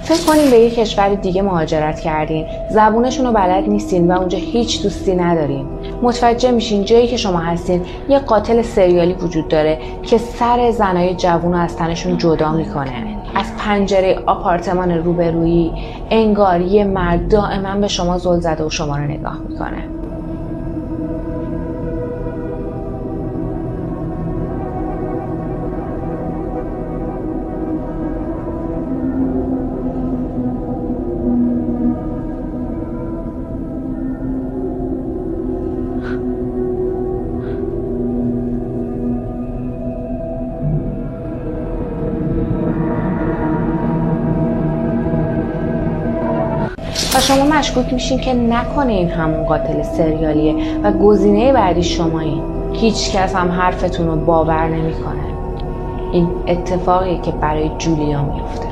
فکر کنین به یک کشور دیگه مهاجرت کردین، زبونشون رو بلد نیستین و اونجا هیچ دوستی ندارین. متوجه میشین جایی که شما هستین یه قاتل سریالی وجود داره که سر زنای جوون رو از تنشون جدا میکنه. از پنجره آپارتمان روبرویی انگار یه مرد دائما به شما زل زده و شما رو نگاه میکنه. و شما مشکوک میشین که نکنه این همون قاتل سریالیه و گزینه بعدی شمایین. هیچ کس هم حرفتون رو باور نمیکنه. این اتفاقیه که برای جولیا میفته.